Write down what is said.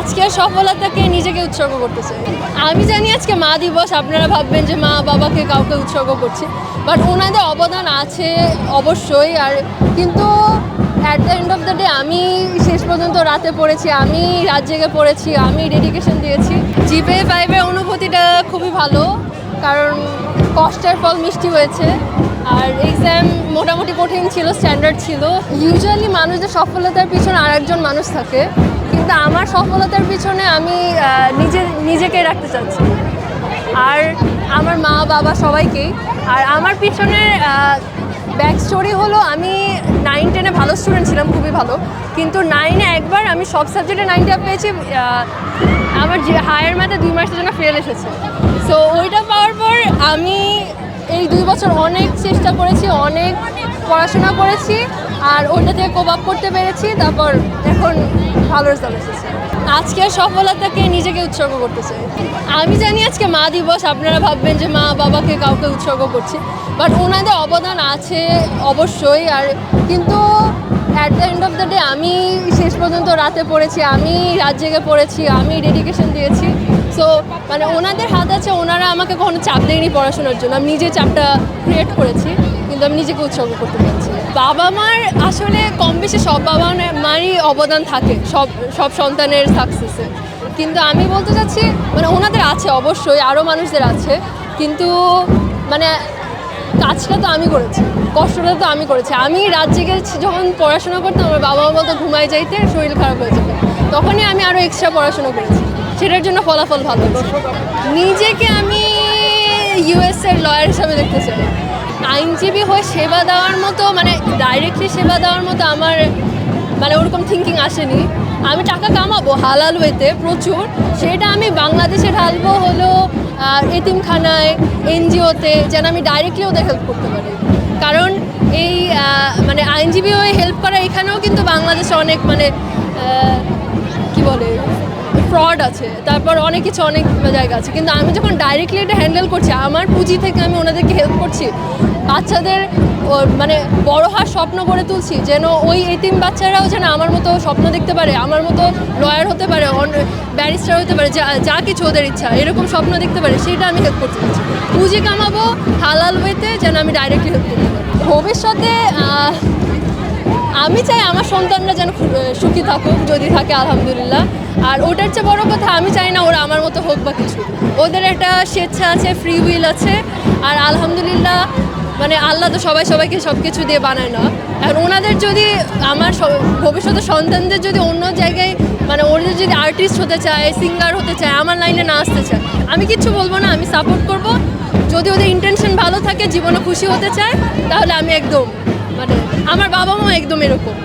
আজকের সফলতাকে নিজেকে উৎসর্গ করতে চাই। আমি জানি আজকে মা দিবস, আপনারা ভাববেন যে মা বাবাকে কাউকে উৎসর্গ করছি, বাট ওনাদের অবদান আছে অবশ্যই। আর কিন্তু at the end of the day আমি শেষ পর্যন্ত রাতে পড়েছি, আমি রাত জেগে পড়েছি, আমি ডেডিকেশন দিয়েছি। জিপিএ 5-এর অনুভূতিটা খুবই ভালো, কারণ কষ্টের ফল মিষ্টি হয়েছে। আর এক্সাম মোটামুটি কঠিন ছিল, স্ট্যান্ডার্ড ছিল। ইউজুয়ালি মানুষদের সফলতার পিছনে আরেকজন মানুষ থাকে, কিন্তু আমার সফলতার পিছনে আমি নিজেকে রাখতে চাচ্ছি, আর আমার মা বাবা সবাইকেই। আর আমার পিছনে ব্যাক স্টোরি হলো, আমি 9-10-এ ভালো স্টুডেন্ট ছিলাম, খুবই ভালো, কিন্তু 9-এ একবার আমি সব সাবজেক্টে 9টা পেয়েছি। আমার যে হায়ার ম্যাথে 2 মাসের জন্য ফেল এসেছে। সো ওইটা পাওয়ার পর আমি এই 2 বছর অনেক চেষ্টা করেছি, অনেক পড়াশোনা করেছি, আর ওইটা থেকে কোপ আপ করতে পেরেছি। তারপর এখন ভালো রেজাল্ট এসেছে। আজকের সফলতাকে নিজেকে উৎসর্গ করতে চাই। আমি জানি আজকে মা দিবস, আপনারা ভাববেন যে মা বাবাকে কাউকে উৎসর্গ করছি, বাট ওনাদের অবদান আছে অবশ্যই। আর কিন্তু at the end of the day আমি শেষ পর্যন্ত রাতে পড়েছি, আমি রাত জেগে পড়েছি, আমি ডেডিকেশন দিয়েছি। সো মানে ওনাদের হাত আছে, ওনারা আমাকে কখনো চাপ দেয়নি পড়াশোনার জন্য, আমি নিজে চাপটা ক্রিয়েট করেছি, কিন্তু আমি নিজেকে উৎসর্গ করতে পারছি। বাবা মার আসলে কম বেশি সব বাবা মারই অবদান থাকে সব সন্তানের সাকসেসে, কিন্তু আমি বলতে চাচ্ছি মানে ওনাদের আছে অবশ্যই, আরও মানুষদের আছে, কিন্তু মানে কাজটা তো আমি করেছি, কষ্টটা তো আমি করেছি। আমি রাত জেগে যখন পড়াশোনা করতাম, আমার বাবা মা বলতো ঘুমাই যাইতে, শরীর খারাপ হয়ে যাবে, তখনই আমি আরও এক্সট্রা পড়াশোনা করেছি, সেটার জন্য ফলাফল ভালো হয়েছে। নিজেকে আমি ইউএসের লয়ার হিসাবে দেখতে চাই। আইনজীবী হয়ে সেবা দেওয়ার মতো, মানে ডাইরেক্টলি সেবা দেওয়ার মতো আমার মানে ওরকম থিঙ্কিং আসেনি। আমি টাকা কামাবো হালাল ওয়েতে প্রচুর, সেটা আমি বাংলাদেশে ঢালবো হলো এতিমখানায়, এনজিওতে, যেন আমি ডাইরেক্টলি ওদের হেল্প করতে পারি। কারণ এই মানে আইনজীবী হয়ে হেল্প করা এখানেও কিন্তু বাংলাদেশে অনেক মানে কি বলে ফ্রড আছে, তারপর অনেক কিছু অনেক জায়গা আছে, কিন্তু আমি যখন ডাইরেক্টলি এটা হ্যান্ডেল করছি, আমার পুঁজি থেকে আমি ওনাদেরকে হেল্প করছি, বাচ্চাদের মানে বড় হওয়ার স্বপ্ন গড়ে তুলছি, যেন ওই এতিম বাচ্চারাও যেন আমার মতো স্বপ্ন দেখতে পারে, আমার মতো লয়ার হতে পারে, ব্যারিস্টার হতে পারে, যা কিছু ওদের ইচ্ছা এরকম স্বপ্ন দেখতে পারে, সেটা আমি হেল্প করতে চাচ্ছি। পুঁজি কামাবো হালাল ওয়েতে, যেন আমি ডাইরেক্টলি হেল্প করতে পারি। ভবিষ্যতে আমি চাই আমার সন্তানরা যেন সুখী থাকুক, যদি থাকে আলহামদুলিল্লাহ। আর ওটার চেয়ে বড় কথা, আমি চাই না ওরা আমার মতো হোক বা কিছু, ওদের একটা স্বেচ্ছা আছে, ফ্রি উইল আছে। আর আলহামদুলিল্লাহ মানে আল্লাহ তো সবাইকে সব কিছু দিয়ে বানায় না। আর ওনাদের যদি আমার ভবিষ্যতের সন্তানদের যদি অন্য জায়গায় মানে ওদের যদি আর্টিস্ট হতে চায়, সিঙ্গার হতে চায়, আমার লাইনে না আসতে চায়, আমি কিচ্ছু বলবো না, আমি সাপোর্ট করব। যদি ওদের ইন্টেনশন ভালো থাকে, জীবনে খুশি হতে চায়, তাহলে আমি একদম মানে আমার বাবা মা একদম এরকম।